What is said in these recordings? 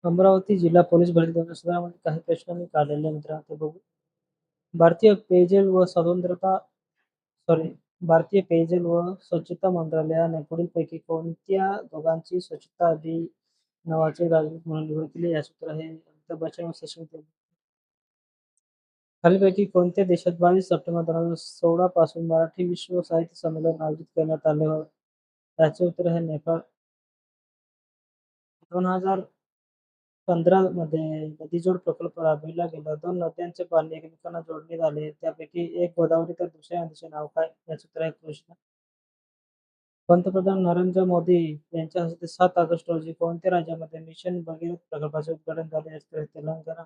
अमरावती जिल्हा पोलीस भरती 2017 मध्ये काही प्रश्न मी काढलेले मित्रांनो ते बघू. भारतीय पेयजल व स्वच्छता सॉरी भारतीय पेयजल व स्वच्छता मंत्रालयाने पुढीलपैकी कोणत्या दोघांची स्वच्छता अभियानाचे राजदूत म्हणून निवड केली? याचे उत्तर आहे अमिताभ बच्चन व सचिन तेंडुलकर. खालीलपैकी कोणत्या देशात 22 सप्टेंबर 2016 पासून मराठी विश्व साहित्य संमेलन आयोजित करण्यात आले होते? याचे उत्तर आहे नेपाळ. 2015 मध्ये नदीजोड प्रकल्प राबविला गेला. 2 नद्यांचे पाणी एकमेकांना जोडण्यात आले. त्यापैकी एक गोदावरी तर दुसऱ्या नदीचे नाव काय? याचे उत्तर आहे कृष्णा. पंतप्रधान नरेंद्र मोदी यांच्या हस्ते 7 ऑगस्ट रोजी कोणत्या राज्यामध्ये मिशन भगीरथ प्रकल्पाचे उद्घाटन झाले? याचे उत्तर आहे तेलंगणा.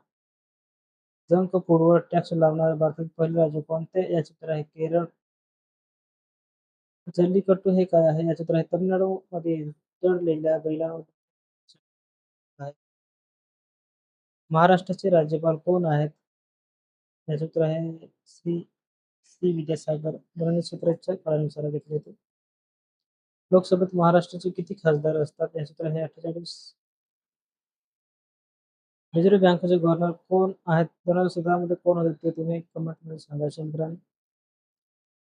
जंक फूडवर टॅक्स लावणारे भारतातील पहिले राज्य कोणते? याचे उत्तर आहे केरळ. जल्लीकट्टू हे काय आहे? याचे उत्तर आहे तमिळनाडूमधील जडलेल्या बैलांवर आहे. महाराष्ट्राचे राज्यपाल कोण आहेत? याचे उत्तर आहे श्री सी. विद्यासागर. 2017च्या काळानुसार घेतले होते. लोकसभेत महाराष्ट्राचे किती खासदार असतात? याचे उत्तर आहे 48. रिझर्व्ह बँकेचे गव्हर्नर कोण आहेत? 2017 मध्ये कोण होते ते तुम्ही कमेंटमध्ये सांगायचे मित्रांनो.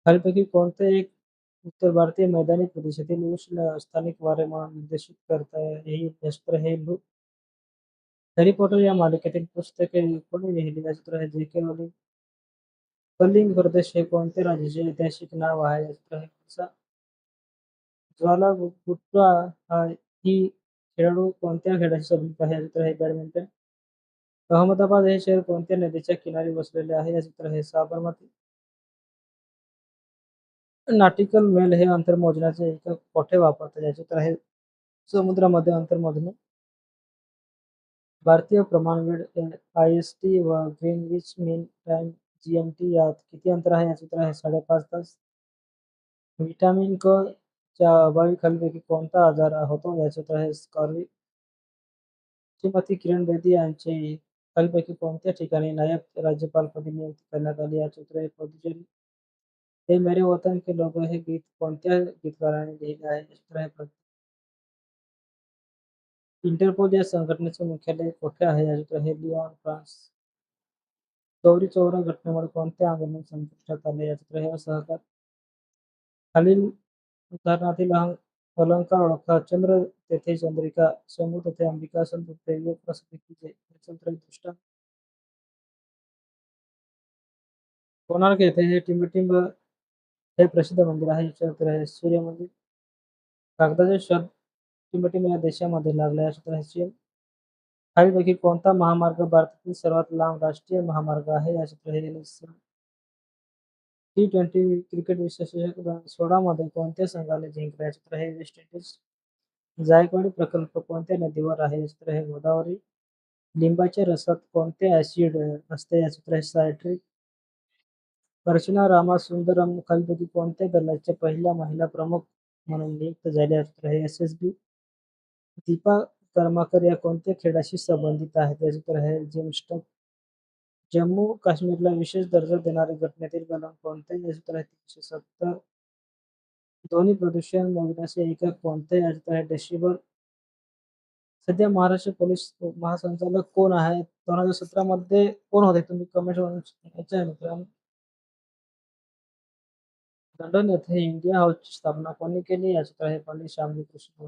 खालीलपैकी कोणते एक उत्तर भारतीय मैदानी प्रदेशातील उष्ण स्थानिक वारे म्हणून निर्देशित करता येईल? याचे उत्तर आहे लू. हॅरी पॉटर या मालिकेतील पुस्तके कोणी लिहिली? याचे उत्तर आहे जे.के. रोलिंग. कलिंग प्रदेश हे कोणत्या राज्याचे ऐतिहासिक नाव आहे? याचे उत्तर आहे ओरिसा. ज्वाला गुट्टा ही खेळाडू कोणत्या खेळाची संबंधित आहे? याचे उत्तर आहे बॅडमिंटन. अहमदाबाद हे शहर कोणत्या नदीच्या किनारी वसलेले आहे? याचे उत्तर आहे साबरमती. नॉटिकल मेल हे अंतर मोजण्याचे एकक कोठे वापरतात? याचे उत्तर आहे समुद्रामध्ये अंतर मोजणे. भारतीय प्रमाणवेळ IST व ग्रीनविच मीन टाइम GMT यात किती अंतर आहे? याचे उत्तर आहे 5.5 तास. व्हिटॅमिन क च्या अभावी खालीलपैकी कोणता आजार होतो? याचे उत्तर आहे स्कॉर्वी. श्रीमती किरण बेदी यांची खालीलपैकी कोणत्या ठिकाणी नायब राज्यपालपदी नियुक्ती करण्यात आली? याचे उत्तर आहे पुदुचेरी. हे मेरे वतन के लोगो हे गीत कोणत्या गीतकाराने लिहिले आहे? याचे उत्तर आहे इंटरपोल या संघटनेचे मुख्यालय कोठे आहे? याचे उत्तर आहे लिऑन, फ्रान्स. चौरी चौरा घटनेमुळे कोणते आंदोलन संपुष्टात आले? याचे उत्तर आहे असहकार. खालील उदाहरणातील अलंकार ओळखा. चंद्र तेथे चंद्रिका, शंभू तेथे अंबिका, संत तेथे योग प्रसिद्ध की जय. याचे उत्तर आहे दृष्टांत. कोणार्क येथे हे टिंबटिंब हे प्रसिद्ध मंदिर आहे. याचे उत्तर आहे सूर्य मंदिर. कागदाचे शोध टिंबटिंब या देशामध्ये लागले. याचे उत्तर आहे चीन. खालीलपैकी कोणता महामार्ग भारतातील सर्वात लांब राष्ट्रीय महामार्ग आहे? याचे उत्तर आहे NH-6. T20 क्रिकेट विश्वचषक 2016 मध्ये कोणत्या संघाने जिंकले? याचे उत्तर आहे वेस्ट इंडिज. जायकवाडी प्रकल्प कोणत्या नदीवर आहे? याचे उत्तर आहे गोदावरी. लिंबाच्या रसात कोणते ऍसिड असते? याचे उत्तर आहे सायट्रिक. अर्चना रामसुंदरम खालीलपैकी कोणत्या दलाच्या पहिल्या महिला प्रमुख म्हणून नियुक्त झाल्या? याचे उत्तर आहे SSB. दीपा कर्माकर या कोणत्या खेळाशी संबंधित आहेत? याचे उत्तर आहे जिमस्टॅक. जम्मू काश्मीरला विशेष दर्जा देणारे घटनेतील कलम कोणते? याचे उत्तर आहे 370. ध्वनी प्रदूषण मोजण्याचे एकक कोणते? याचे उत्तर आहे डेसिबल. सध्या महाराष्ट्र पोलीस महासंचालक कोण आहेत? 2017 मध्ये कोण होते? तुम्ही कमेंट करून सांगायचे आहे मित्रांनो. लंडन येथे इंडिया हाऊसची स्थापना कोणी केली? याचे उत्तर आहे पंडित श्यामजी कृष्ण.